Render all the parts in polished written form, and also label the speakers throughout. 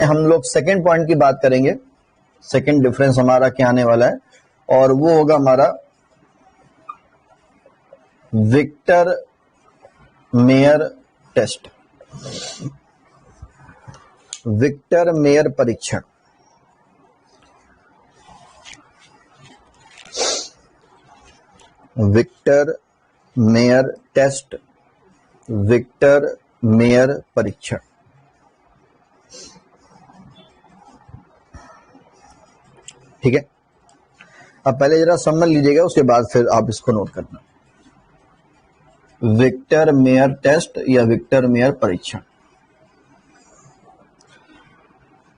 Speaker 1: हम लोग second point की बात करेंगे। सेकेंड डिफरेंस हमारा क्या आने वाला है, और वो होगा हमारा Victor Meyer test, Victor Meyer परीक्षण। Victor Meyer test, Victor Meyer परीक्षण। ठीक है, अब पहले जरा समझ लीजिएगा, उसके बाद फिर आप इसको नोट करना। विक्टर मेयर टेस्ट या विक्टर मेयर परीक्षण।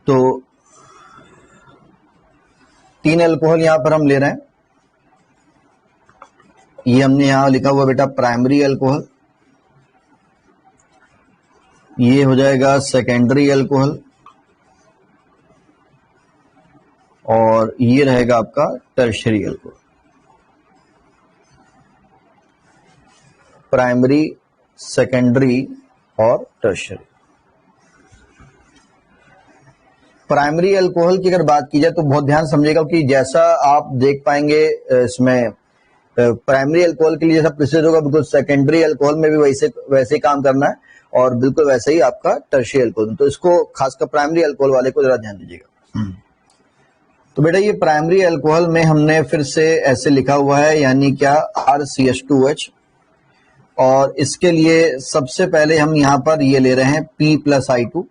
Speaker 1: तो 3 अल्कोहल यहां पर हम ले रहे हैं। ये हमने यहां लिखा हुआ बेटा प्राइमरी अल्कोहल, ये हो जाएगा सेकेंडरी अल्कोहल, और ये रहेगा आपका टर्शियरी अल्कोहल। प्राइमरी, सेकेंडरी और टर्शियरी। प्राइमरी अल्कोहल की अगर बात की जाए तो बहुत ध्यान समझिएगा कि जैसा आप देख पाएंगे इसमें प्राइमरी अल्कोहल के लिए जैसा प्रोसीजर होगा, बिल्कुल सेकेंडरी अल्कोहल में भी वैसे ही काम करना है, और बिल्कुल वैसे ही आपका टर्शियरी अल्कोहल। तो इसको खासकर प्राइमरी अल्कोहल वाले को जरा ध्यान दीजिएगा। तो बेटा ये प्राइमरी अल्कोहल में हमने फिर से ऐसे लिखा हुआ है, यानी क्या RCH2H, और इसके लिए सबसे पहले हम यहाँ पर ये ले रहे हैं P+I2।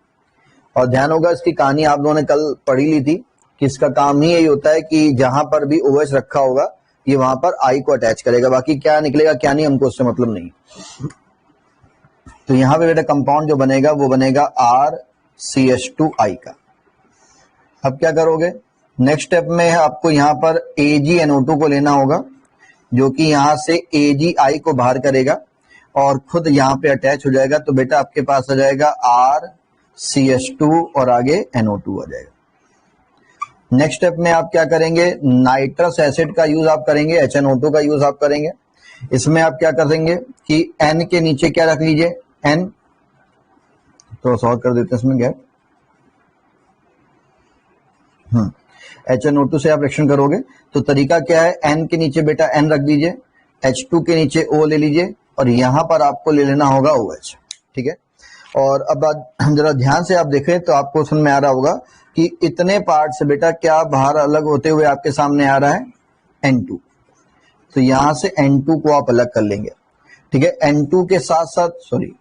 Speaker 1: और ध्यान होगा इसकी कहानी आप लोगों ने कल पढ़ी ली थी कि इसका काम ही यही होता है कि जहां पर भी OH रखा होगा ये वहां पर I को अटैच करेगा, बाकी क्या निकलेगा क्या नहीं हमको उससे मतलब नहीं। तो यहाँ पे बेटा कंपाउंड जो बनेगा वो बनेगा RCH2I का। अब क्या करोगे, नेक्स्ट स्टेप में आपको यहाँ पर AgNO2 को लेना होगा, जो कि यहाँ से AgI को बाहर करेगा और खुद यहाँ पे अटैच हो जाएगा। तो बेटा आपके पास आ जाएगा RCH2 और आगे NO2 आ जाएगा। नेक्स्ट स्टेप में आप क्या करेंगे, नाइट्रस एसिड का यूज आप करेंगे, HNO2 का यूज आप करेंगे। इसमें आप क्या करेंगे कि N के नीचे क्या रख लीजिए, N, तो सॉल्व कर देते हैं इसमें गैप। HNO2 से आप रिएक्शन करोगे तो तरीका क्या है, N के नीचे बेटा N रख दीजिए, H2 के नीचे O ले लीजिए, और यहां पर आपको ले लेना होगा OH। ठीक है, और अब जरा ध्यान से आप देखें तो आपको समझ में आ रहा होगा कि इतने पार्ट से बेटा क्या बाहर अलग होते हुए आपके सामने आ रहा है, N2। तो यहां से N2 को आप अलग कर लेंगे। ठीक है, N2 के साथ साथ, सॉरी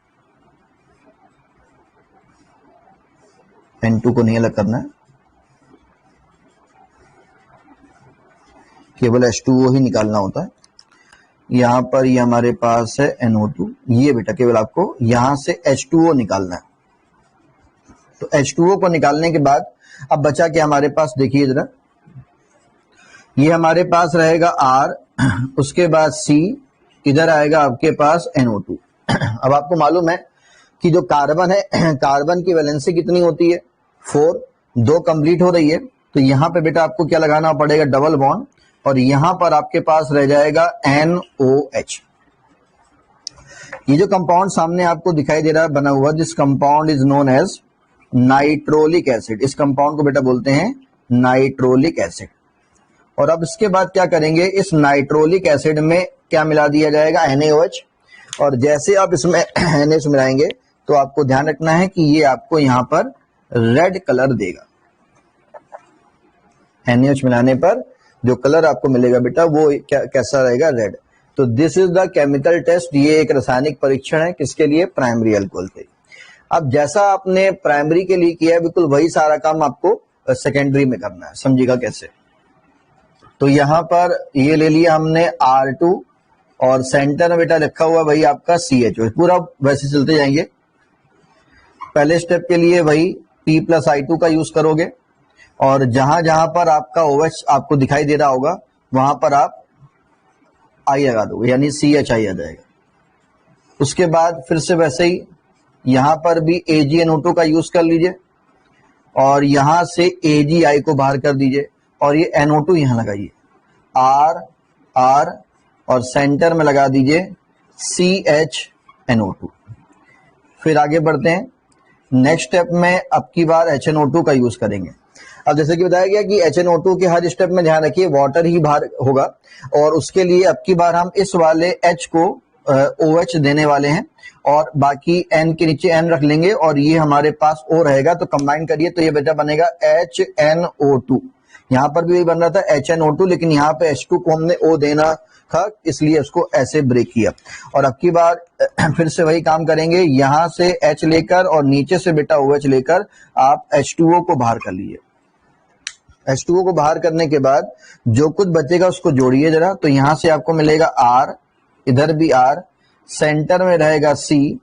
Speaker 1: N2 को नहीं अलग करना है, केवल H2O ही निकालना होता है। यहां पर ये हमारे पास है NO2, ये बेटा केवल आपको यहां से H2O निकालना है। तो H2O को निकालने के बाद अब बचा क्या हमारे पास, देखिए जरा, ये हमारे पास रहेगा R, उसके बाद C, इधर आएगा आपके पास NO2। अब आपको मालूम है कि जो कार्बन है, कार्बन की वैलेंसी कितनी होती है, 4, 2 कंप्लीट हो रही है। तो यहां पे बेटा आपको क्या लगाना पड़ेगा, डबल बॉन्ड, और यहां पर आपके पास रह जाएगा NOH। ये जो कंपाउंड सामने आपको दिखाई दे रहा है बना हुआ, this compound is known as nitrolic acid. इस कंपाउंड को बेटा बोलते हैं नाइट्रोलिक एसिड। और अब इसके बाद क्या करेंगे, इस नाइट्रोलिक एसिड में क्या मिला दिया जाएगा, NaOH। और जैसे आप इसमें NaOH मिलाएंगे तो आपको ध्यान रखना है कि ये आपको यहां पर रेड कलर देगा। NaOH मिलाने पर जो कलर आपको मिलेगा बेटा वो कैसा रहेगा, रेड। तो this is the chemical test, ये एक रासायनिक परीक्षण है, किसके लिए, प्राइमरी अल्कोहल के। अब जैसा आपने प्राइमरी के लिए किया है बिल्कुल वही सारा काम आपको सेकेंडरी में करना है, समझिएगा कैसे। तो यहां पर ये ले लिया हमने R2, और सेंटर में बेटा लिखा हुआ वही आपका CH, पूरा वैसे चलते जाएंगे। पहले स्टेप के लिए वही P+I2 का यूज करोगे, और जहां जहां पर आपका OH आपको दिखाई दे रहा होगा वहां पर आप I लगा दोगे, यानी CHI आ जाएगा। उसके बाद फिर से वैसे ही यहां पर भी AgNO2 का यूज कर लीजिए, और यहां से AgI को बाहर कर दीजिए, और ये NO2 यहां लगाइए, R, और सेंटर में लगा दीजिए CHNO2। फिर आगे बढ़ते हैं, नेक्स्ट स्टेप में अब की बार HNO2 का यूज करेंगे। अब जैसे कि बताया गया कि HNO2 के हर स्टेप में ध्यान रखिए वाटर ही बाहर होगा, और उसके लिए अब की बार हम इस वाले H को OH देने वाले हैं और बाकी N के नीचे N रख लेंगे और ये हमारे पास O रहेगा। तो कंबाइन करिए तो ये बेटा बनेगा HNO2। यहाँ पर भी वही बन रहा था HNO2, लेकिन यहाँ पे H2 को हमने O देना था, इसलिए उसको ऐसे ब्रेक किया। और अब की बार फिर से वही काम करेंगे, यहां से H लेकर और नीचे से बेटा OH लेकर आप H2O को बाहर कर लीजिए। H2O को बाहर करने के बाद जो कुछ बचेगा उसको जोड़िए जरा। तो यहां से आपको मिलेगा R, इधर भी R, सेंटर में रहेगा C,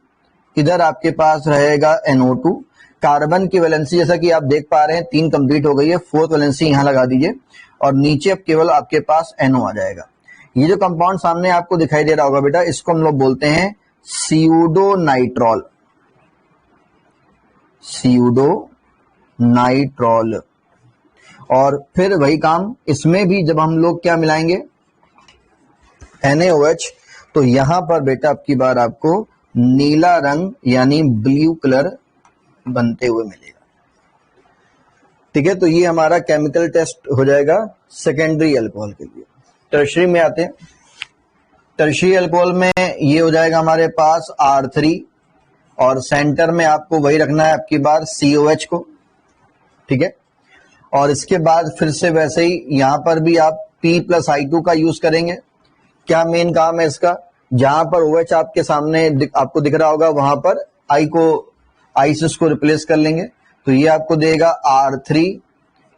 Speaker 1: इधर आपके पास रहेगा NO2। कार्बन की वैलेंसी जैसा कि आप देख पा रहे हैं 3 कंप्लीट हो गई है, 4th वैलेंसी यहां लगा दीजिए और नीचे अब केवल आपके पास NO आ जाएगा। ये जो कंपाउंड सामने आपको दिखाई दे रहा होगा बेटा, इसको हम लोग बोलते हैं स्यूडोनाइट्रॉल। स्यूडोनाइट्रॉल। और फिर वही काम इसमें भी जब हम लोग क्या मिलाएंगे NaOH, तो यहां पर बेटा अब की बार आपको नीला रंग यानी ब्लू कलर बनते हुए मिलेगा। ठीक है, तो ये हमारा केमिकल टेस्ट हो जाएगा सेकेंडरी अल्कोहल के लिए। टर्शरी में आते हैं। टर्शरी अल्कोहल में ये हो जाएगा हमारे पास R3 और सेंटर में आपको वही रखना है आपकी बार COH को। ठीक है, और इसके बाद फिर से वैसे ही यहां पर भी आप P+I2 का यूज करेंगे। क्या मेन काम है इसका, जहां पर OH आपके सामने आपको दिख रहा होगा वहां पर I से उसको रिप्लेस कर लेंगे। तो ये आपको देगा R3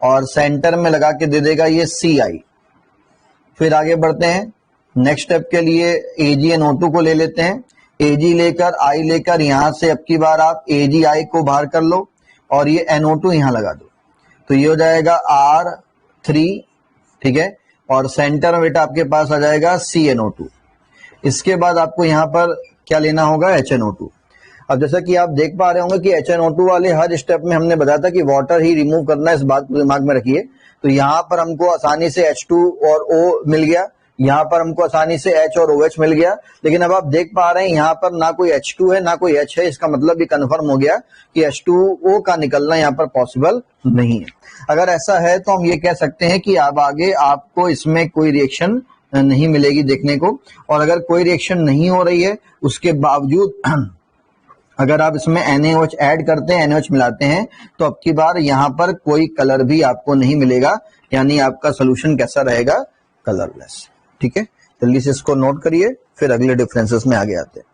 Speaker 1: और सेंटर में लगा के दे देगा ये CI। फिर आगे बढ़ते हैं, नेक्स्ट स्टेप के लिए AgNO2 को ले लेते हैं। Ag लेकर I लेकर यहां से अब की बार आप AgI को बाहर कर लो और ये NO2 यहां लगा दो। तो ये हो जाएगा R3। ठीक है, और सेंटर में बेटा आपके पास आ जाएगा CNO2। इसके बाद आपको यहां पर क्या लेना होगा HNO2। अब जैसा कि आप देख पा रहे होंगे कि HNO2 वाले हर स्टेप में हमने बताया था कि वाटर ही रिमूव करना है, इस बात को दिमाग में रखिए। तो यहां पर हमको आसानी से H2 और O मिल गया, यहां पर हमको आसानी से H और OH मिल गया। लेकिन अब आप देख पा रहे हैं यहां पर ना कोई H2 है ना कोई H है। इसका मतलब भी कंफर्म हो गया कि H2O का निकलना यहां पर पॉसिबल नहीं है। अगर ऐसा है तो हम ये कह सकते हैं कि अब आगे आपको इसमें कोई रिएक्शन नहीं मिलेगी देखने को। और अगर कोई रिएक्शन नहीं हो रही है उसके बावजूद अगर आप इसमें NaOH ऐड करते हैं, NaOH मिलाते हैं, तो अब की बार यहां पर कोई कलर भी आपको नहीं मिलेगा, यानी आपका सोल्यूशन कैसा रहेगा, कलरलेस। ठीक है, जल्दी से इसको नोट करिए, फिर अगले डिफरेंसेस में आगे आते हैं।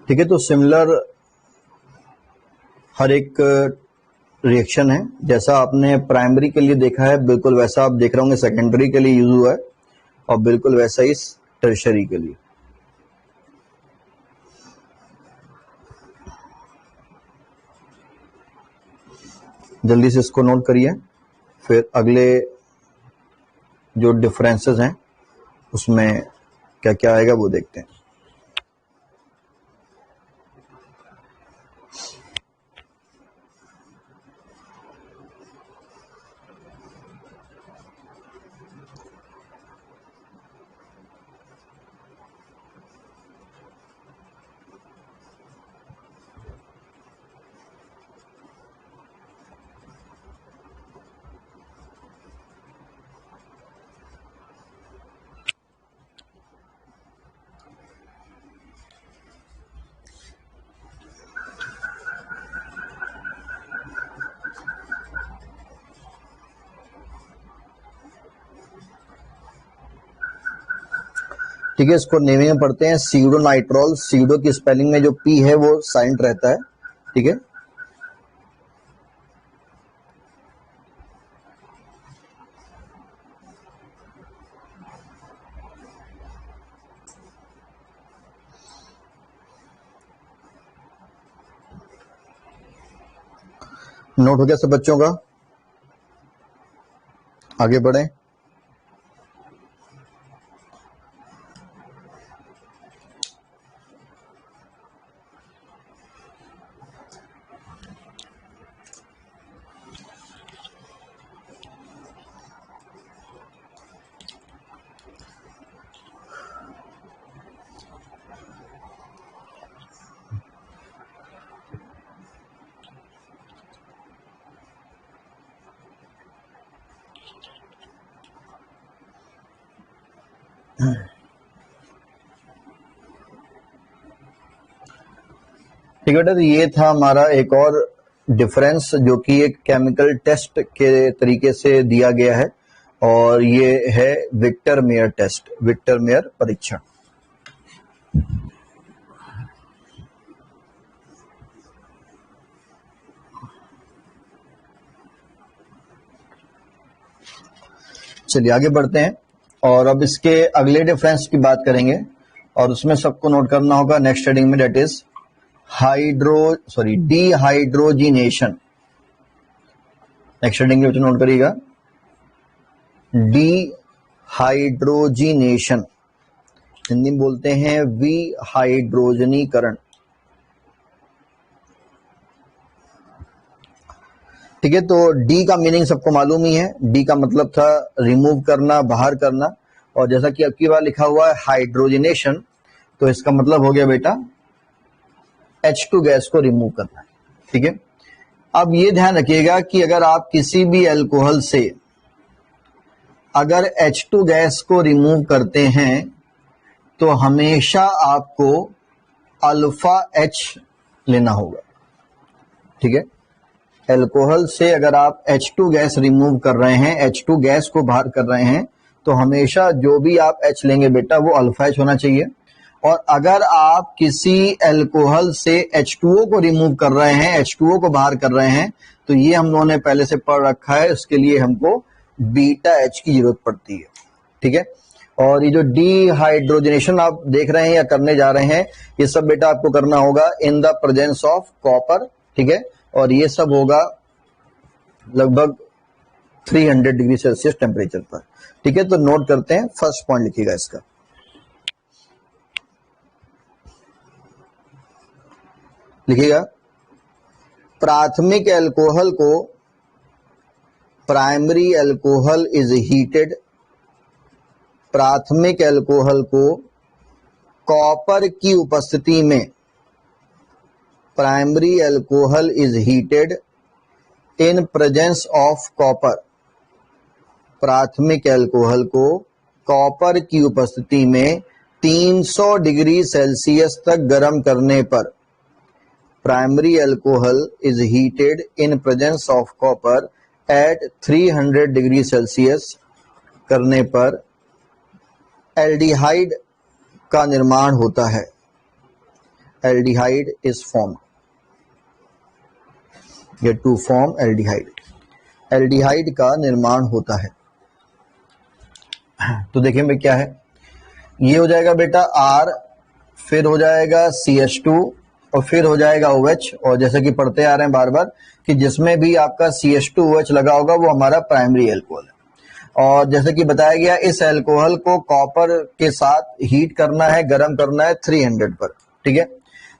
Speaker 1: ठीक है, तो सिमिलर हर एक रिएक्शन है, जैसा आपने प्राइमरी के लिए देखा है बिल्कुल वैसा आप देख रहे होंगे सेकेंडरी के लिए यूज हुआ है, और बिल्कुल वैसा ही टर्शरी के लिए। जल्दी से इसको नोट करिए, फिर अगले जो डिफरेंसेस हैं उसमें क्या क्या आएगा वो देखते हैं। ठीक है, इसको नेमिंग में पढ़ते हैं सीडो नाइट्रोल। सीडो की स्पेलिंग में जो पी है वो साइलेंट रहता है। ठीक है, नोट हो गया सब बच्चों का? आगे बढ़ें। ठीक है बेटा, तो ये था हमारा एक और डिफरेंस जो कि एक केमिकल टेस्ट के तरीके से दिया गया है, और ये है Victor Meyer test, Victor Meyer परीक्षण। चलिए आगे बढ़ते हैं, और अब इसके अगले डिफरेंस की बात करेंगे, और उसमें सबको नोट करना होगा नेक्स्ट हेडिंग में, that is dehydrogenation. Next heading में नोट करिएगा डिहाइड्रोजिनेशन, हिंदी में बोलते हैं विहाइड्रोजनीकरण। ठीक है, तो डी का मीनिंग सबको मालूम ही है। डी का मतलब था रिमूव करना, बाहर करना, और जैसा कि अब की बार लिखा हुआ है हाइड्रोजनेशन, तो इसका मतलब हो गया बेटा H2 गैस को रिमूव करना है। ठीक है, अब ये ध्यान रखिएगा कि अगर आप किसी भी अल्कोहल से अगर H2 गैस को रिमूव करते हैं तो हमेशा आपको अल्फा H लेना होगा। ठीक है, अल्कोहल से अगर आप H2 गैस रिमूव कर रहे हैं, H2 गैस को बाहर कर रहे हैं, तो हमेशा जो भी आप H लेंगे बेटा वो अल्फा H होना चाहिए। और अगर आप किसी अल्कोहल से H2O को रिमूव कर रहे हैं, H2O को बाहर कर रहे हैं, तो ये हम लोगों ने पहले से पढ़ रखा है, उसके लिए हमको बीटा H की जरूरत पड़ती है। ठीक है, और ये जो डिहाइड्रोजनेशन आप देख रहे हैं या करने जा रहे हैं, ये सब बेटा आपको करना होगा in the presence of copper. ठीक है, और ये सब होगा लगभग 300 डिग्री सेल्सियस टेम्परेचर पर। ठीक है, तो नोट करते हैं, फर्स्ट पॉइंट लिखिएगा इसका। लिखिएगा प्राथमिक अल्कोहल को, प्राइमरी अल्कोहल इज हीटेड, प्राथमिक अल्कोहल को कॉपर की उपस्थिति में, primary alcohol is heated in presence of copper, प्राथमिक अल्कोहल को कॉपर की उपस्थिति में 300 डिग्री सेल्सियस तक गर्म करने पर, primary alcohol is heated in presence of copper at 300 degree Celsius करने पर एल्डिहाइड का निर्माण होता है। एल्डिहाइड इज फॉर्म्ड, ये टू फॉर्म एल्डिहाइड, एल्डिहाइड का निर्माण होता है। तो देखिए भाई क्या है, ये हो जाएगा बेटा R, फिर हो जाएगा CH2 और फिर हो जाएगा OH। और जैसे कि पढ़ते आ रहे हैं बार बार कि जिसमें भी आपका CH2OH लगा होगा वो हमारा प्राइमरी एल्कोहल है। और जैसे कि बताया गया इस एल्कोहल को कॉपर के साथ हीट करना है, गर्म करना है 300 पर, ठीक है।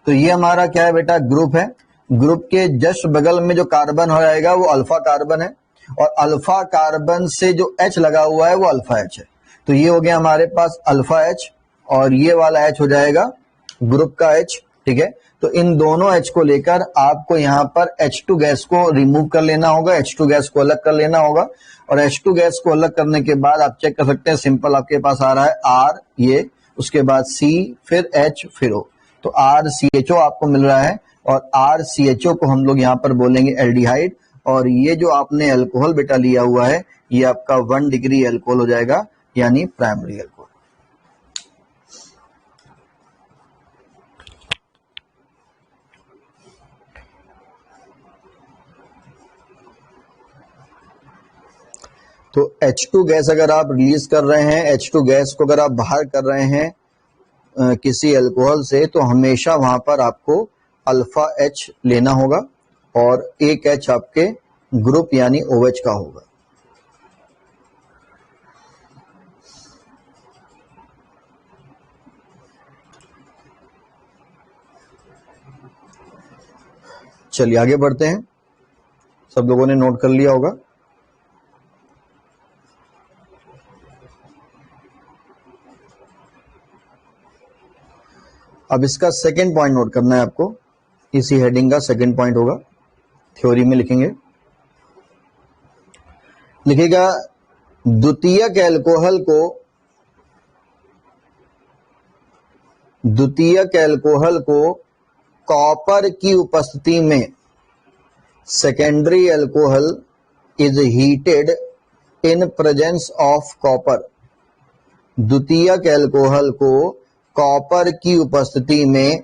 Speaker 1: तो ये हमारा क्या है बेटा, ग्रुप है। ग्रुप के जस्ट बगल में जो कार्बन हो जाएगा वो अल्फा कार्बन है, और अल्फा कार्बन से जो H लगा हुआ है वो अल्फा H है। तो ये हो गया हमारे पास अल्फा H, और ये वाला H हो जाएगा ग्रुप का H, ठीक है। तो इन दोनों H को लेकर आपको यहाँ पर H2 गैस को रिमूव कर लेना होगा, H2 गैस को अलग कर लेना होगा। और H2 गैस को अलग करने के बाद आप चेक कर सकते हैं, सिंपल आपके पास आ रहा है R, ये उसके बाद C, फिर H, फिर O। तो RCHO आपको मिल रहा है, और RCHO को हम लोग यहाँ पर बोलेंगे एल्डिहाइड। और ये जो आपने अल्कोहल बेटा लिया हुआ है ये आपका 1 डिग्री अल्कोहल हो जाएगा, यानी प्राइमरी अल्कोहल। तो H2 गैस अगर आप रिलीज कर रहे हैं, H2 गैस को अगर आप बाहर कर रहे हैं किसी अल्कोहल से, तो हमेशा वहां पर आपको अल्फा H लेना होगा, और एक H आपके ग्रुप यानी OH का होगा। चलिए आगे बढ़ते हैं, सब लोगों ने नोट कर लिया होगा। अब इसका सेकंड पॉइंट नोट करना है आपको, इसी हेडिंग का सेकंड पॉइंट होगा, थ्योरी में लिखेंगे, लिखेगा द्वितीयक एल्कोहल को कॉपर की उपस्थिति में secondary alcohol is heated in presence of copper. द्वितीयक एल्कोहल को कॉपर की उपस्थिति में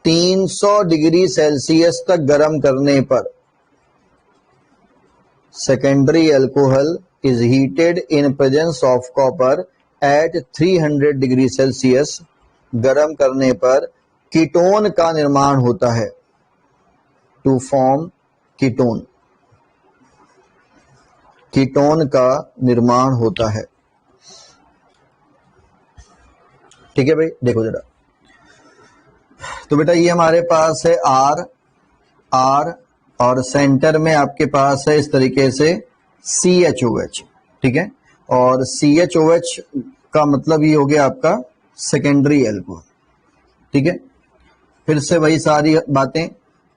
Speaker 1: 300 डिग्री सेल्सियस तक गर्म करने पर secondary alcohol is heated in presence of copper at 300 degree Celsius. गर्म करने पर कीटोन का निर्माण होता है, टू फॉर्म कीटोन, कीटोन का निर्माण होता है, ठीक है भाई। देखो जरा, तो बेटा ये हमारे पास है R, और सेंटर में आपके पास है इस तरीके से CHOH, ठीक है। और CHOH का मतलब ये हो गया आपका सेकेंडरी एल्कोहल, ठीक है। फिर से वही सारी बातें,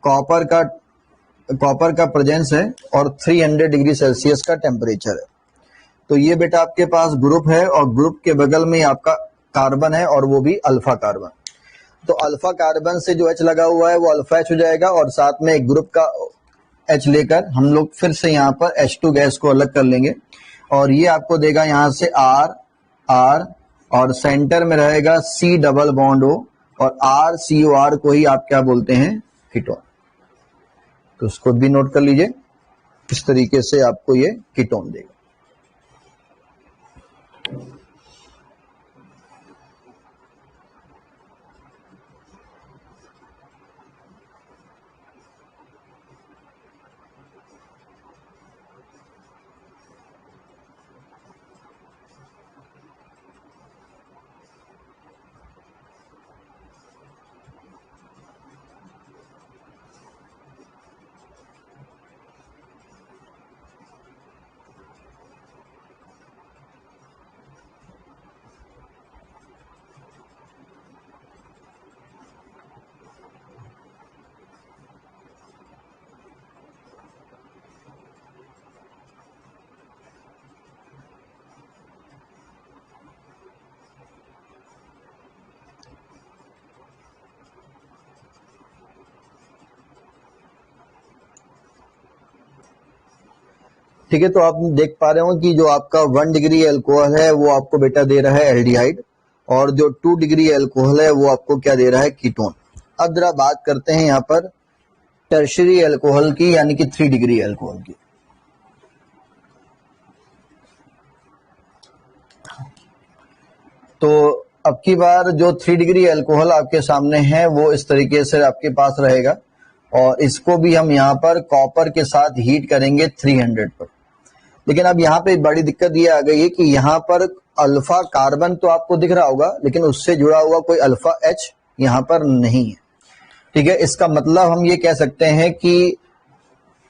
Speaker 1: कॉपर का प्रेजेंस है और 300 डिग्री सेल्सियस का टेम्परेचर है। तो ये बेटा आपके पास ग्रुप है, और ग्रुप के बगल में आपका कार्बन है, और वो भी अल्फा कार्बन। तो अल्फा कार्बन से जो H लगा हुआ है वो अल्फा H हो जाएगा, और साथ में एक ग्रुप का H लेकर हम लोग फिर से यहाँ पर H2 गैस को अलग कर लेंगे, और ये आपको देगा यहाँ से R, और सेंटर में रहेगा C डबल बॉन्ड O, और RCOR को ही आप क्या बोलते हैं, कीटोन। तो उसको भी नोट कर लीजिए, इस तरीके से आपको ये कीटोन देगा। ठीक है, तो आप देख पा रहे हो कि जो आपका 1 डिग्री अल्कोहल है वो आपको बेटा दे रहा है एल्डिहाइड, और जो 2 डिग्री एल्कोहल है वो आपको क्या दे रहा है, कीटोन। अब जरा बात करते हैं यहाँ पर टर्शरी एल्कोहल की, यानी कि 3 डिग्री एल्कोहल की। तो अब की बार जो 3 डिग्री एल्कोहल आपके सामने है वो इस तरीके से आपके पास रहेगा, और इसको भी हम यहाँ पर कॉपर के साथ हीट करेंगे 300 पर। लेकिन अब यहाँ पे बड़ी दिक्कत ये आ गई है कि यहाँ पर अल्फा कार्बन तो आपको दिख रहा होगा, लेकिन उससे जुड़ा हुआ कोई अल्फा एच यहाँ पर नहीं है। ठीक है, इसका मतलब हम ये कह सकते हैं कि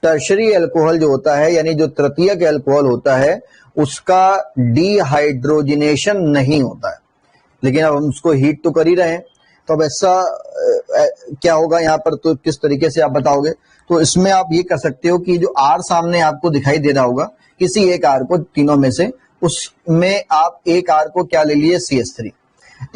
Speaker 1: टर्शरी एल्कोहल जो होता है, यानी जो तृतीयक एल्कोहल होता है, उसका डिहाइड्रोजिनेशन नहीं होता है। लेकिन अब हम उसको हीट तो कर ही रहे हैं, तो अब ऐसा क्या होगा यहाँ पर, तो किस तरीके से आप बताओगे? तो इसमें आप ये कर सकते हो कि जो आर सामने आपको दिखाई दे रहा होगा, किसी एक आर को तीनों में से, उसमें आप एक आर को क्या ले लिए, CH3।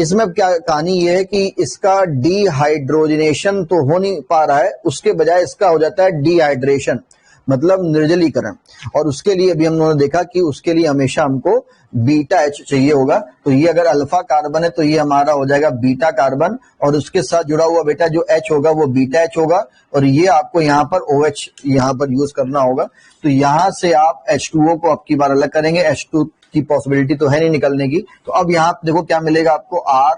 Speaker 1: इसमें क्या कहानी ये है कि इसका डिहाइड्रोजनेशन तो हो नहीं पा रहा है, उसके बजाय इसका हो जाता है डिहाइड्रेशन, मतलब निर्जलीकरण। और उसके लिए भी हम लोगों ने देखा कि उसके लिए हमेशा हमको बीटा एच चाहिए होगा। तो ये अगर अल्फा कार्बन है तो ये हमारा हो जाएगा बीटा कार्बन, और उसके साथ जुड़ा हुआ बेटा जो एच होगा वो बीटा एच होगा, और ये आपको यहाँ पर OH यहाँ पर यूज करना होगा। तो यहाँ से आप H2O को अब की बार अलग करेंगे, H2 की पॉसिबिलिटी तो है नहीं निकलने की। तो अब यहाँ देखो क्या मिलेगा आपको, R,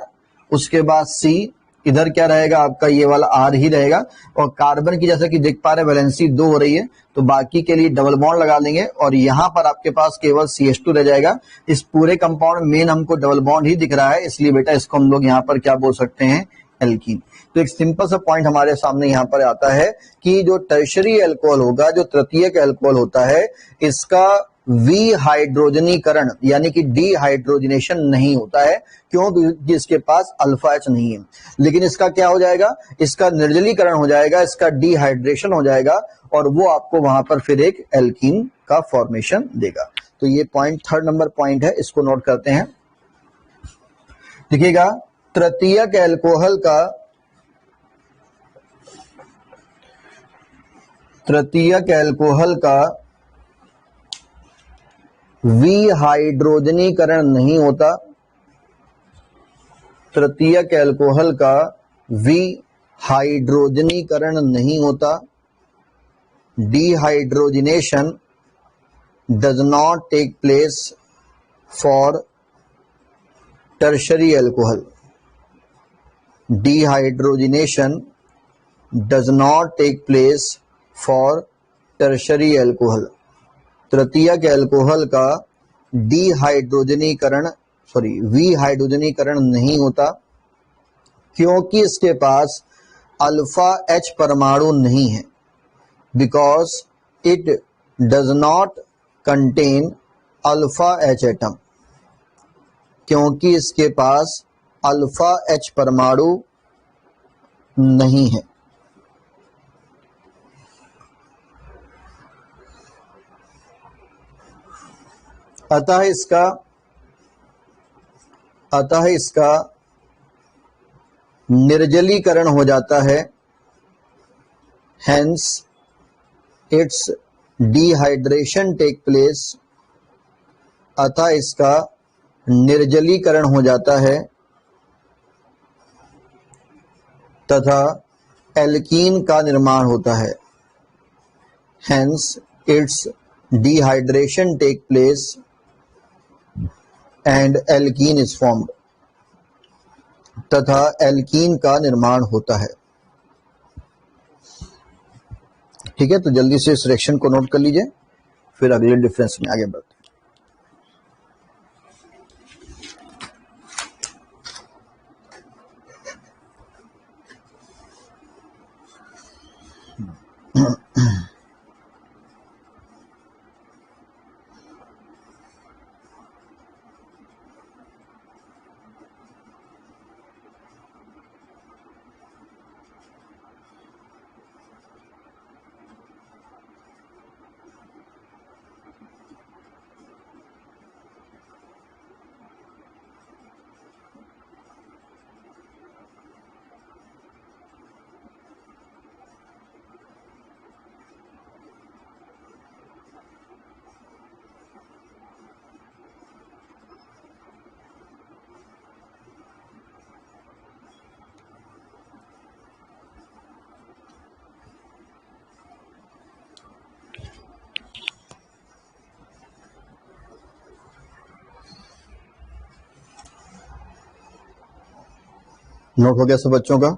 Speaker 1: उसके बाद C, इधर क्या रहेगा आपका, ये वाला R ही रहेगा। और कार्बन की जैसे कि देख पा रहे हैं वैलेंसी 2 हो रही है, तो बाकी के लिए डबल बॉन्ड लगा लेंगे, और यहाँ पर आपके पास केवल CH2 रह जाएगा। इस पूरे कंपाउंड मेन हमको डबल बॉन्ड ही दिख रहा है, इसलिए बेटा इसको हम लोग यहाँ पर क्या बोल सकते हैं, एल्कीन। तो एक सिंपल सा पॉइंट हमारे सामने यहाँ पर आता है कि जो टर्शरी एल्कोहल होगा, जो तृतीयक एल्कोहल होता है, इसका विहाइड्रोजनीकरण यानी कि डिहाइड्रोजनेशन नहीं होता है। क्यों? क्योंकि इसके पास अल्फा एच नहीं है। लेकिन इसका क्या हो जाएगा, इसका निर्जलीकरण हो जाएगा, इसका डिहाइड्रेशन हो जाएगा, और वो आपको वहां पर फिर एक एल्कीन का फॉर्मेशन देगा। तो ये पॉइंट 3rd नंबर पॉइंट है, इसको नोट करते हैं। देखिएगा, तृतीयक एल्कोहल का विहाइड्रोजनीकरण नहीं होता। तृतीयक एल्कोहल का विहाइड्रोजनीकरण नहीं होता। Dehydrogenation does not take place for tertiary alcohol. Dehydrogenation does not take place for tertiary alcohol. तृतीयक एल्कोहल का विहाइड्रोजनीकरण नहीं होता, क्योंकि इसके पास अल्फा एच परमाणु नहीं है, because it does not contain alpha H atom. क्योंकि इसके पास अल्फा एच परमाणु नहीं है। अतः इसका निर्जलीकरण हो जाता है, hence it's dehydration take place. अतः इसका निर्जलीकरण हो जाता है तथा एल्कीन का निर्माण होता है। Hence it's dehydration take place and alkene is formed. तथा एल्कीन का निर्माण होता है। ठीक है, तो जल्दी से इस रिएक्शन को नोट कर लीजिए, फिर अगले डिफरेंस में आगे बढ़ते हैं। नोट हो गया सब बच्चों का?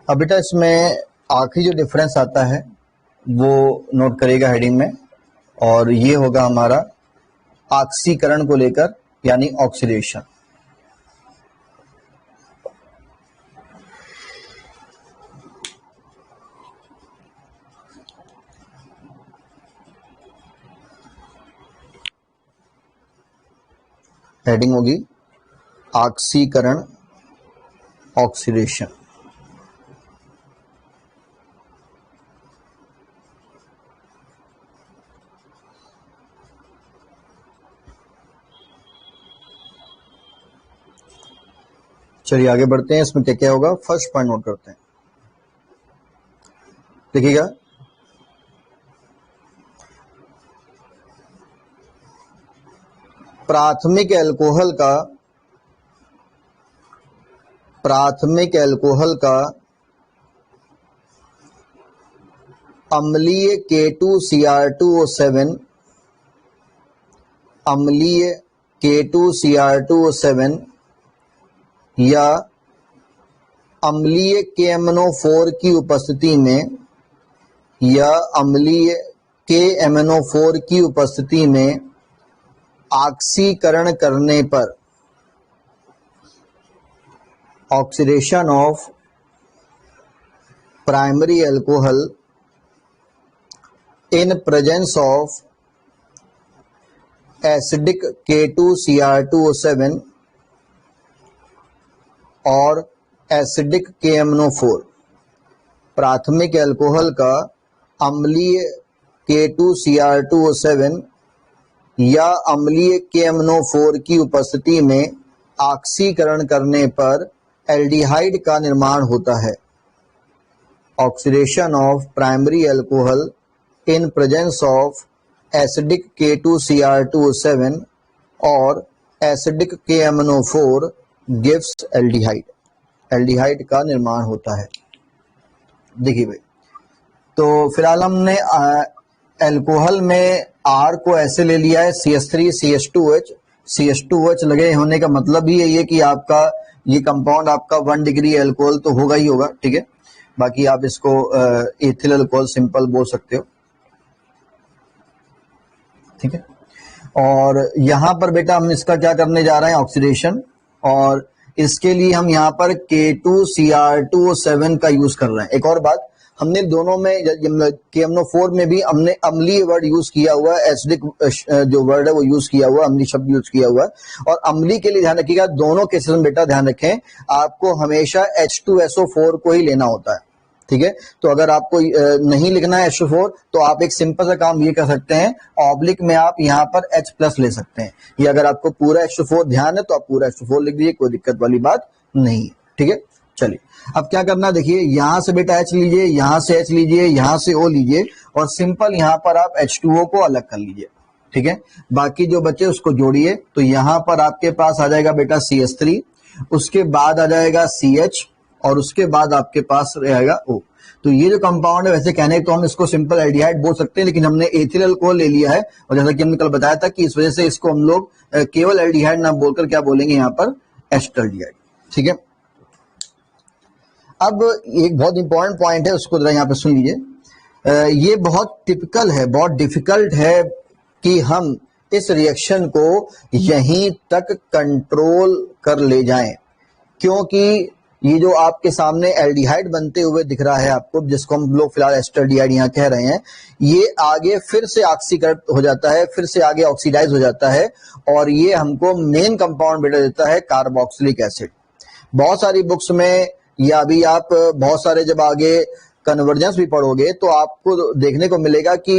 Speaker 1: अब बेटा इसमें आखिरी जो डिफरेंस आता है वो नोट करेगा हेडिंग में, और ये होगा हमारा ऑक्सीकरण को लेकर, यानी ऑक्सीडेशन। हेडिंग होगी ऑक्सीकरण, ऑक्सीडेशन। चलिए आगे बढ़ते हैं। इसमें क्या क्या होगा, फर्स्ट पॉइंट नोट करते हैं। देखिएगा, प्राथमिक अल्कोहल का अम्लीय K2Cr2O7, अम्लीय K2Cr2O7 या अम्लीय KMnO4 की उपस्थिति में, KMnO4 की उपस्थिति में ऑक्सीकरण करने पर, oxidation of primary alcohol in presence of acidic K2Cr2O7 और एसिडिक KMnO4। प्राथमिक अल्कोहल का अम्लीय K2Cr2O7 या अम्लीय KMnO4 की उपस्थिति में ऑक्सीकरण करने पर एल्डिहाइड का निर्माण होता है। Oxidation of primary alcohol in presence of acidic K2Cr2O7 और acidic KMnO4 gives aldehyde. Aldehyde का निर्माण होता है। देखिए भाई, तो फिलहाल हमने अल्कोहल में R को ऐसे ले लिया है CH3CH2H। CH2H लगे होने का मतलब ही ये कि आपका ये कंपाउंड आपका 1 डिग्री अल्कोहल तो होगा ही होगा, ठीक है। बाकी आप इसको एथिल अल्कोहल सिंपल बोल सकते हो, ठीक है। और यहाँ पर बेटा हम इसका क्या करने जा रहे हैं, ऑक्सीडेशन, और इसके लिए हम यहाँ पर K2Cr2O7 का यूज कर रहे हैं। एक और बात, हमने दोनों में KMnO4 में भी हमने अम्लीय वर्ड यूज किया हुआ है, एसिडिक जो वर्ड है वो यूज किया हुआ है, अम्लीय शब्द यूज किया हुआ है। और अम्लीय के लिए ध्यान रखिएगा, दोनों केसेस में बेटा ध्यान रखें, आपको हमेशा H2SO4 को ही लेना होता है, ठीक है। तो अगर आपको नहीं लिखना है H4 तो आप एक सिंपल सा काम ये कर सकते हैं, ऑब्लिक में आप यहाँ पर H+ ले सकते हैं, या अगर आपको पूरा H4 ध्यान है तो आप पूरा H4 लिख दीजिए, कोई दिक्कत वाली बात नहीं है, ठीक है। चलिए अब क्या करना, देखिए यहां से बेटा H लीजिए, यहां से H लीजिए, यहां से O लीजिए, और सिंपल यहां पर आप H2O को अलग कर लीजिए, ठीक है। बाकी जो बचे उसको जोड़िए, तो यहां पर आपके पास आ जाएगा बेटा CH3, उसके बाद आ जाएगा CH, और उसके बाद आपके पास रहेगा O। तो ये जो कंपाउंड है, वैसे कहने तो हम इसको सिंपल एल्डिहाइड बोल सकते हैं, लेकिन हमने एथिल अल्कोहल ले लिया है, और जैसा कि हमने कल बताया था कि इस वजह से इसको हम लोग केवल एल्डिहाइड ना बोलकर क्या बोलेंगे यहाँ पर, एस्टल्डिहाइड, ठीक है। अब एक बहुत इंपॉर्टेंट पॉइंट है, उसको जरा यहाँ पे सुन लीजिए। ये बहुत टिपिकल है, बहुत डिफिकल्ट है कि हम इस रिएक्शन को यहीं तक कंट्रोल कर ले जाएं, क्योंकि ये जो आपके सामने एल्डिहाइड बनते हुए दिख रहा है आपको, जिसको हम लोग फिलहाल एस्टल्डिहाइड यहाँ कह रहे हैं, ये आगे फिर से ऑक्सीकृत हो जाता है, फिर से आगे ऑक्सीडाइज हो जाता है, और ये हमको मेन कंपाउंड बेटा देता है कार्बोक्सिलिक एसिड। बहुत सारी बुक्स में, या अभी आप बहुत सारे जब आगे कन्वर्जेंस भी पढ़ोगे तो आपको देखने को मिलेगा कि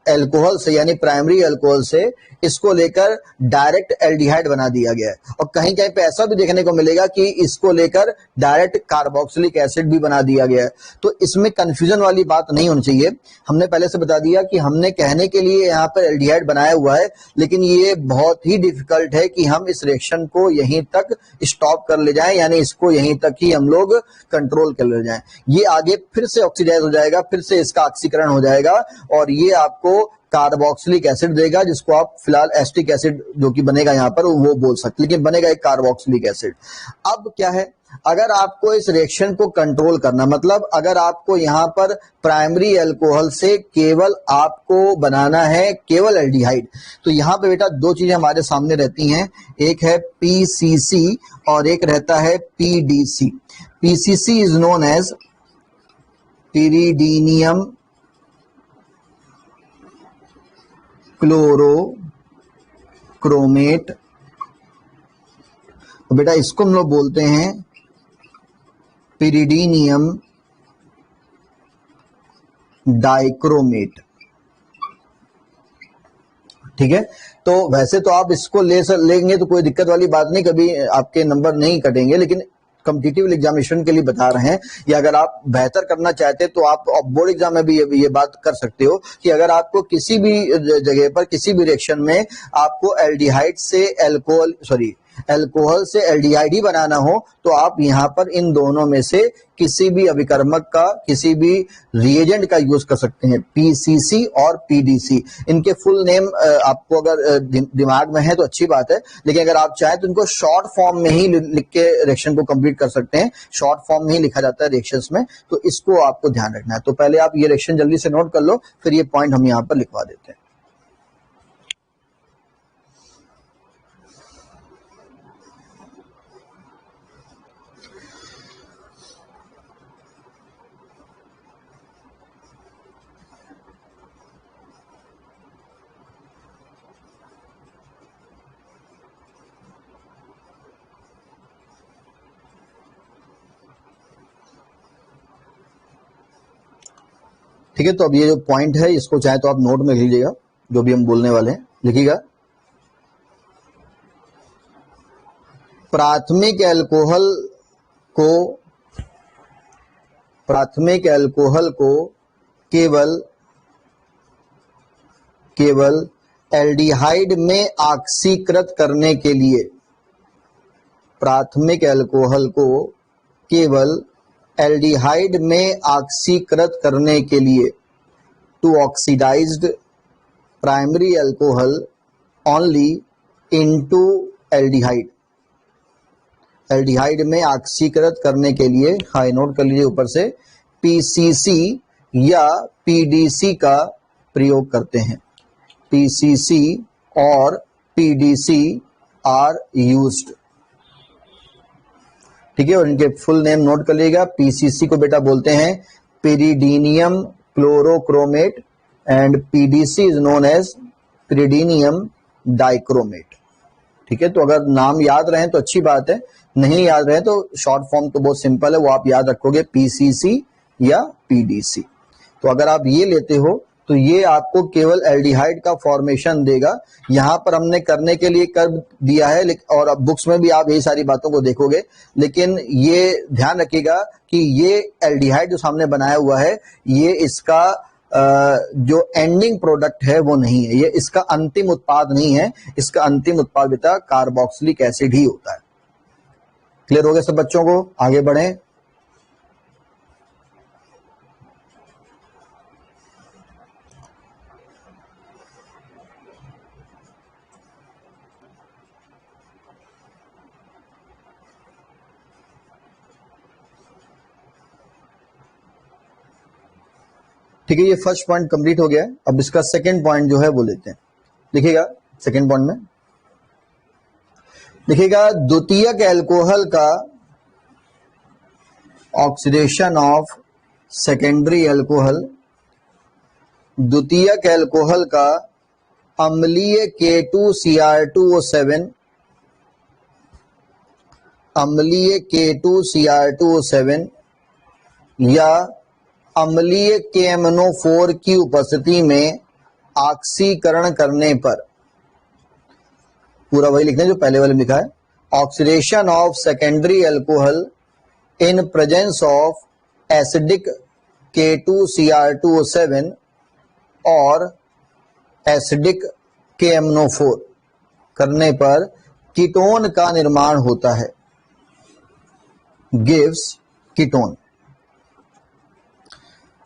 Speaker 1: एल्कोहल से यानी प्राइमरी अल्कोहल से इसको लेकर डायरेक्ट एल्डिहाइड बना दिया गया है, और कहीं कहीं पे ऐसा भी देखने को मिलेगा कि इसको लेकर डायरेक्ट कार्बोक्सिलिक एसिड भी बना दिया गया है। तो इसमें कंफ्यूजन वाली बात नहीं होनी चाहिए। हमने पहले से बता दिया कि हमने कहने के लिए यहाँ पर एल्डिहाइड बनाया हुआ है, लेकिन ये बहुत ही डिफिकल्ट है कि हम इस रिएक्शन को यहीं तक स्टॉप कर ले जाएं, यानी इसको यहीं तक ही हम लोग कंट्रोल कर ले जाएं। ये आगे फिर से ऑक्सीडाइज हो जाएगा, फिर से इसका ऑक्सीकरण हो जाएगा और ये आपको कार्बोक्सिलिक एसिड देगा, जिसको आप फिलहाल एसिटिक एसिड जो कि बनेगा यहाँ पर वो बोल सकते, लेकिन बनेगा एक कार्बोक्सिलिक एसिड। अब क्या है, अगर आपको इस रिएक्शन को कंट्रोल करना, मतलब अगर आपको यहाँ पर प्राइमरी अल्कोहल से केवल आपको बनाना है केवल एल्डिहाइड, तो यहाँ पे बेटा दो चीजें हमारे सामने रहती हैं, एक है पीसीसी और एक रहता है PDC. PCC is known as pyridinium chlorochromate. तो बेटा इसको हम लोग बोलते हैं पिरिडीनियम डाइक्रोमेट। ठीक है, तो वैसे तो आप इसको लेंगे तो कोई दिक्कत वाली बात नहीं, कभी आपके नंबर नहीं कटेंगे, लेकिन कॉम्पिटिटिव एग्जामिनेशन के लिए बता रहे हैं, या अगर आप बेहतर करना चाहते हैं तो आप बोर्ड एग्जाम में भी ये बात कर सकते हो कि अगर आपको किसी भी जगह पर किसी भी रिएक्शन में आपको एल्डिहाइड से अल्कोहल से एल्डिहाइड ही बनाना हो, तो आप यहाँ पर इन दोनों में से किसी भी अभिकर्मक का, किसी भी रिएजेंट का यूज कर सकते हैं, पीसीसी और पीडीसी। इनके फुल नेम आपको अगर दिमाग में है तो अच्छी बात है, लेकिन अगर आप चाहें तो इनको शॉर्ट फॉर्म में ही लिख के रिएक्शन को कंप्लीट कर सकते हैं। शॉर्ट फॉर्म में ही लिखा जाता है रिएक्शंस में, तो इसको आपको ध्यान रखना है। तो पहले आप ये रिएक्शन जल्दी से नोट कर लो, फिर ये पॉइंट हम यहाँ पर लिखवा देते हैं। ठीक है, तो अब ये जो पॉइंट है इसको चाहे तो आप नोट में लिख लीजिएगा, जो भी हम बोलने वाले हैं लिखिएगा। प्राथमिक अल्कोहल को केवल एल्डिहाइड में ऑक्सीकृत करने के लिए, प्राथमिक अल्कोहल को केवल एल्डिहाइड में ऑक्सीकृत करने के लिए, to oxidised primary alcohol only into aldehyde, aldehyde में ऑक्सीकृत करने के लिए, हाई नोट कर लीजिए ऊपर से, पीसीसी या पीडीसी का प्रयोग करते हैं। पीसीसी और पीडीसी आर यूज्ड। ठीक है, और इनके फुल नेम नोट कर लीजिएगा। पीसीसी को बेटा बोलते हैं pyridinium chlorochromate and PDC is known as pyridinium dichromate. ठीक है, तो अगर नाम याद रहे तो अच्छी बात है, नहीं याद रहे तो शॉर्ट फॉर्म तो बहुत सिंपल है, वो आप याद रखोगे पीसीसी या पीडीसी। तो अगर आप ये लेते हो तो ये आपको केवल एल्डिहाइड का फॉर्मेशन देगा। यहाँ पर हमने करने के लिए कर दिया है, और अब बुक्स में भी आप यही सारी बातों को देखोगे, लेकिन ये ध्यान रखिएगा कि ये एल्डिहाइड जो सामने बनाया हुआ है, ये इसका जो एंडिंग प्रोडक्ट है वो नहीं है, ये इसका अंतिम उत्पाद नहीं है। इसका अंतिम उत्पाद बेटा कार्बोक्सिलिक एसिड ही होता है। क्लियर हो गया सब बच्चों को? आगे बढ़ें। ठीक है, ये फर्स्ट पॉइंट कंप्लीट हो गया है। अब इसका सेकंड पॉइंट जो है वो लेते हैं। देखिएगा सेकंड पॉइंट में देखिएगा, द्वितीयक अल्कोहल का ऑक्सीडेशन ऑफ सेकेंडरी अल्कोहल, द्वितीयक अल्कोहल का अम्लीय K2Cr2O7, अम्लीय K2Cr2O7 या अम्लीय KMNO4 की उपस्थिति में ऑक्सीकरण करने पर, पूरा वही लिखना है जो पहले वाले में लिखा है, oxidation of secondary alcohol in presence of acidic K2Cr2O7 और एसिडिक KMNO4 करने पर कीटोन का निर्माण होता है, गिव्स कीटोन,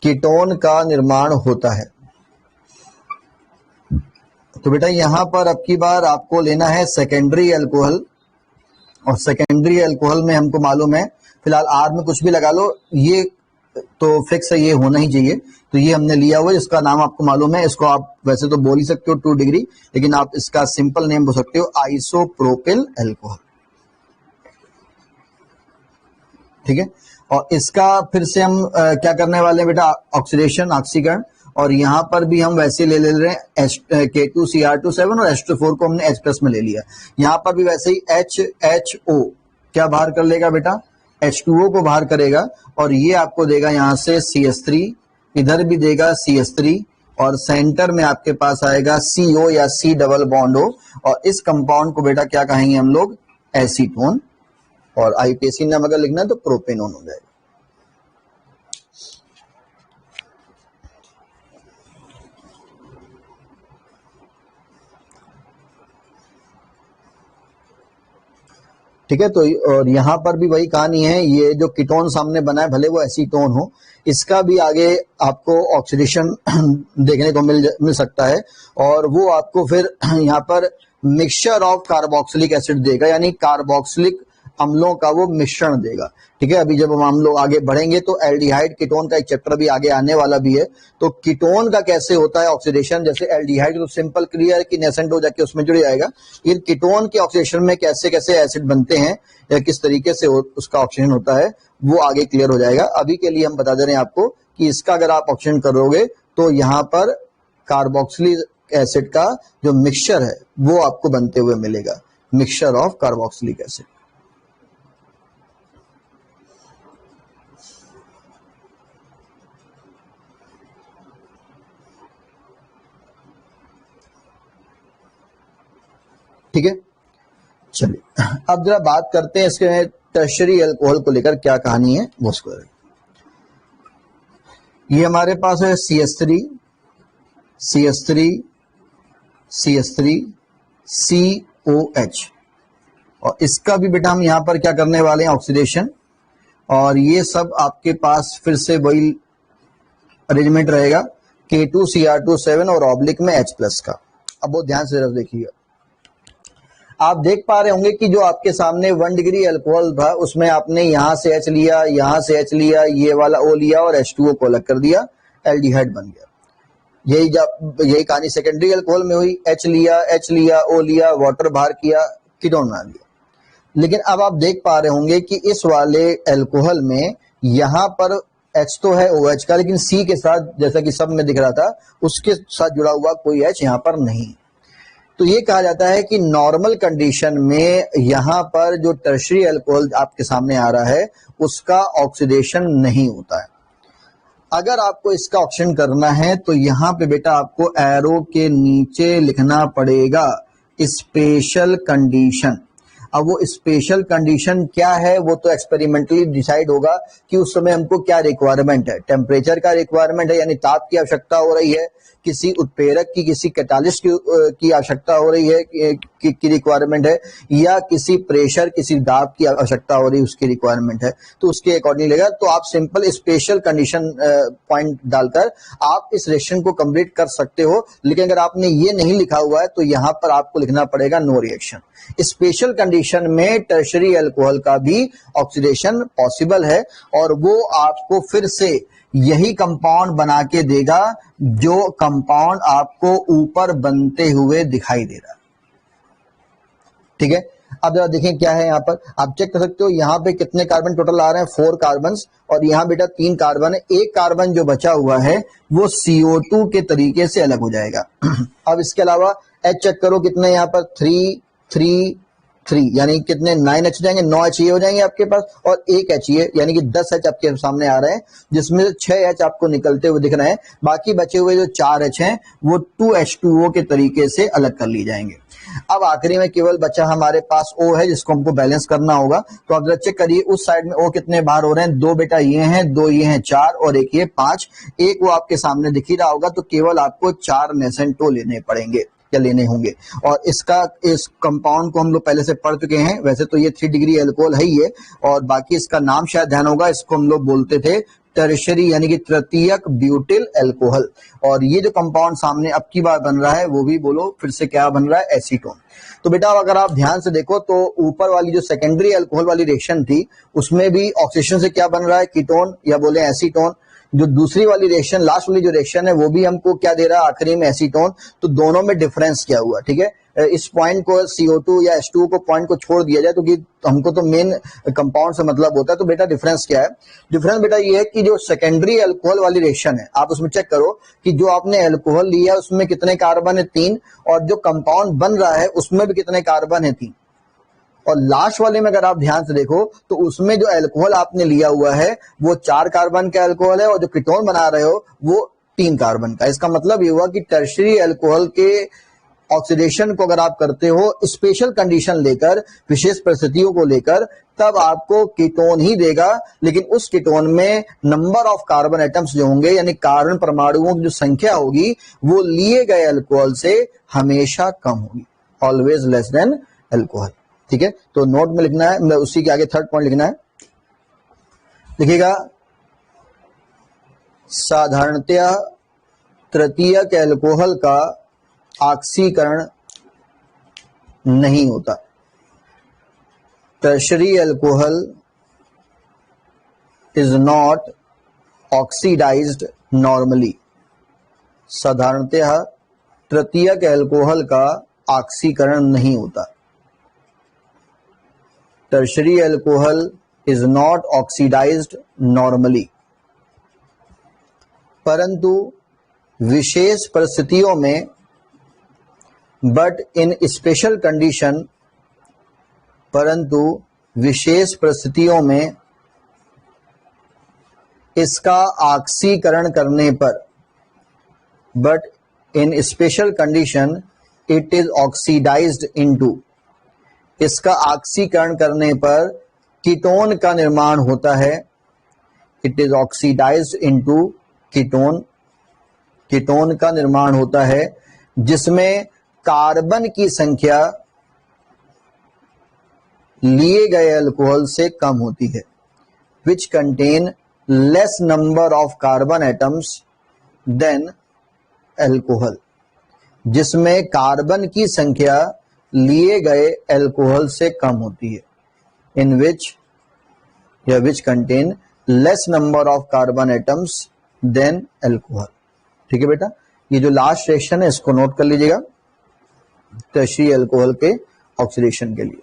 Speaker 1: कीटोन का निर्माण होता है। तो बेटा यहां पर अब की बार आपको लेना है सेकेंडरी अल्कोहल, और सेकेंडरी अल्कोहल में हमको मालूम है, फिलहाल आर में कुछ भी लगा लो, ये तो फिक्स है, ये होना ही चाहिए। तो ये हमने लिया हुआ है, इसका नाम आपको मालूम है, इसको आप वैसे तो बोल ही सकते हो 2 डिग्री, लेकिन आप इसका सिंपल नेम बोल सकते हो आइसोप्रोपिल अल्कोहल, ठीक है। और इसका फिर से हम क्या करने वाले हैं बेटा, ऑक्सीडेशन, ऑक्सीकरण, और यहां पर भी हम वैसे ले रहे हैं K2Cr2O7 और H2O4 को हमने H+ में ले लिया। यहां पर भी वैसे ही HHO क्या बाहर कर लेगा बेटा, H2O को बाहर करेगा, और ये आपको देगा यहां से CH3, इधर भी देगा CH3, और सेंटर में आपके पास आएगा CO या C डबल बॉन्ड O, और इस कंपाउंड को बेटा क्या कहेंगे हम लोग, एसीटोन, और आईपीएसी नाम अगर लिखना है तो प्रोपेनोन हो जाएगा। ठीक है। तो और यहां पर भी वही कहानी है, ये जो कीटोन सामने बना है भले वो एसीटोन हो, इसका भी आगे आपको ऑक्सीडेशन देखने को मिल सकता है, और वो आपको फिर यहाँ पर मिक्सचर ऑफ कार्बोक्सिलिक एसिड देगा, यानी कार्बोक्सिलिक अम्लों का वो मिश्रण देगा, ठीक है। अभी जब हम लोग आगे बढ़ेंगे तो एल्डिहाइड कीटोन का एक चैप्टर भी आगे आने वाला भी है, तो कीटोन का कैसे होता है ऑक्सीडेशन, जैसे एल्डिहाइड तो सिंपल क्लियर कि नेसेंट हो जाके उसमें जुड़ जाएगा, लेकिन कीटोन के ऑक्सीडेशन में कैसे कैसे एसिड बनते हैं या किस तरीके से उसका ऑक्सीजन होता है वो आगे क्लियर हो जाएगा। अभी के लिए हम बता दे रहे हैं आपको कि इसका अगर आप ऑक्सीजन करोगे तो यहाँ पर कार्बोक्सिलिक एसिड का जो मिक्सचर है वो आपको बनते हुए मिलेगा, मिक्सचर ऑफ कार्बोक्सिलिक एसिड। ठीक है, चलिए अब जरा बात करते हैं इसके टर्शरी अल्कोहल को लेकर क्या कहानी है वो उसको। ये हमारे पास है CH3, CH3, CH3, COH, और इसका भी बेटा हम यहां पर क्या करने वाले हैं, ऑक्सीडेशन, और ये सब आपके पास फिर से वही अरेंजमेंट रहेगा, K2Cr2O7 और ऑब्लिक में H+ का। अब बहुत ध्यान से जरा देखिएगा, आप देख पा रहे होंगे कि जो आपके सामने 1 डिग्री अल्कोहल था उसमें आपने यहां से H लिया, यहां से H लिया, ये वाला O लिया और H2O को अलग कर दिया, एल्डिहाइड बन गया। यही कहानी सेकेंडरी अल्कोहल में हुई, H लिया, O लिया, वाटर बाहर किया, कीटोन बना लिया। लेकिन अब आप देख पा रहे होंगे कि इस वाले अल्कोहल में यहां पर H तो है OH का, लेकिन C के साथ जैसा कि सब में दिख रहा था उसके साथ जुड़ा हुआ कोई H यहां पर नहीं। तो ये कहा जाता है कि नॉर्मल कंडीशन में यहां पर जो टर्शरी अल्कोहल आपके सामने आ रहा है उसका ऑक्सीडेशन नहीं होता है। अगर आपको इसका ऑक्सीडेशन करना है तो यहां पे बेटा आपको एरो के नीचे लिखना पड़ेगा स्पेशल कंडीशन। अब वो स्पेशल कंडीशन क्या है वो तो एक्सपेरिमेंटली डिसाइड होगा कि उस समय हमको क्या रिक्वायरमेंट है, टेम्परेचर का रिक्वायरमेंट है यानी ताप की आवश्यकता हो रही है, किसी उत्प्रेरक की, किसी कैटालिस्ट की आवश्यकता हो रही है की रिक्वायरमेंट है, या किसी प्रेशर, किसी दाब की आवश्यकता हो रही है उसकी रिक्वायरमेंट है, तो उसके अकॉर्डिंग लेगा। तो आप सिंपल स्पेशल कंडीशन पॉइंट डालकर आप इस रिएक्शन को कंप्लीट कर सकते हो, लेकिन अगर आपने ये नहीं लिखा हुआ है तो यहां पर आपको लिखना पड़ेगा नो रिएक्शन। स्पेशल कंडीशन में टर्शरी अल्कोहल का भी ऑक्सीडेशन पॉसिबल है, और वो आपको फिर से यही कंपाउंड बना के देगा जो कंपाउंड आपको ऊपर बनते हुए दिखाई दे रहा है। ठीक है, अब जरा देखें क्या है यहाँ पर, आप चेक कर सकते हो यहाँ पे कितने कार्बन टोटल आ रहे हैं, 4 कार्बन, और यहाँ बेटा 3 कार्बन है, एक कार्बन जो बचा हुआ है वो CO2 के तरीके से अलग हो जाएगा। अब इसके अलावा H चेक करो कितने यहाँ पर, 3, 3, 3 यानी कितने 9H हो जाएंगे, 9H ये हो जाएंगे आपके पास, और 1H ये यानी कि 10H आपके सामने आ रहे हैं, जिसमें से 6H आपको निकलते हुए दिख रहे हैं। बाकी बचे हुए जो 4H हैं वो 2H2O के तरीके से अलग कर लिए जाएंगे। अब आखिरी में केवल बचा हमारे पास O है, जिसको हमको बैलेंस करना होगा। तो आप जरा चेक करिए उस साइड में O कितने बाहर हो रहे हैं, 2 बेटा ये हैं, 2 ये हैं 4 और 1 ये 5। एक वो आपके सामने दिख ही रहा होगा, तो केवल आपको 4 मेसेंटो लेने पड़ेंगे या लेने होंगे। और इस कंपाउंड को हम लोग पहले से पढ़ चुके हैं, वैसे तो ये 3 डिग्री अल्कोहल है ही है, और बाकी इसका नाम शायद ध्यान होगा, इसको हम लोग बोलते थे टर्शरी यानी कि तृतीयक ब्यूटिल अल्कोहल। और ये जो कंपाउंड सामने अब की बार बन रहा है वो भी बोलो फिर से क्या बन रहा है, एसीटोन। तो बेटा अगर आप ध्यान से देखो तो ऊपर वाली जो सेकेंडरी अल्कोहल वाली रिएक्शन थी उसमें भी ऑक्सीडेशन से क्या बन रहा है, कीटोन या बोले एसीटोन। जो दूसरी वाली रिएक्शन, लास्ट वाली जो रिएक्शन है वो भी हमको क्या दे रहा है आखिरी में, एसीटोन। तो दोनों में डिफरेंस क्या हुआ, ठीक है। इस पॉइंट को CO2 या H2O को पॉइंट को छोड़ दिया जाए तो कि हमको तो मेन कंपाउंड से मतलब होता है। तो बेटा डिफरेंस क्या है, डिफरेंस बेटा ये है कि जो सेकेंडरी अल्कोहल वाली रिएक्शन है आप उसमें चेक करो कि जो आपने अल्कोहल लिया उसमें कितने कार्बन है, 3, और जो कंपाउंड बन रहा है उसमें भी कितने कार्बन है, 3। और लास्ट वाले में अगर आप ध्यान से देखो तो उसमें जो अल्कोहल आपने लिया हुआ है वो 4 कार्बन का अल्कोहल है, और जो कीटोन बना रहे हो वो 3 कार्बन का। इसका मतलब ये हुआ कि टर्शरी अल्कोहल के ऑक्सीडेशन को अगर आप करते हो स्पेशल कंडीशन लेकर, विशेष परिस्थितियों को लेकर, तब आपको कीटोन ही देगा, लेकिन उस कीटोन में नंबर ऑफ कार्बन एटम्स जो होंगे यानी कार्बन परमाणुओं की जो संख्या होगी वो लिए गए अल्कोहल से हमेशा कम होगी, ऑलवेज लेस देन अल्कोहल। ठीक है, तो नोट में लिखना है, मतलब उसी के आगे थर्ड पॉइंट लिखना है, लिखिएगा साधारणतया तृतीयक अल्कोहल का ऑक्सीकरण नहीं होता। Tertiary alcohol is not oxidised normally. साधारणतः तृतीयक अल्कोहल का ऑक्सीकरण नहीं होता। Tertiary alcohol is not oxidised normally, परंतु विशेष परिस्थितियों में, बट इन स्पेशल कंडीशन, परंतु विशेष परिस्थितियों में इसका ऑक्सीकरण करने पर, but in special condition it is oxidised into, इसका ऑक्सीकरण करने पर कीटोन का निर्माण होता है। It is oxidised into ketone, ketone का निर्माण होता है जिसमें कार्बन की संख्या लिए गए अल्कोहल से कम होती है, which contain less number of carbon atoms than alcohol, जिसमें कार्बन की संख्या लिए गए अल्कोहल से कम होती है, इन विच या which contain less number of carbon atoms than alcohol. ठीक है बेटा, ये जो लास्ट रिएक्शन है इसको नोट कर लीजिएगा टर्शरी अल्कोहल के ऑक्सीडेशन के लिए।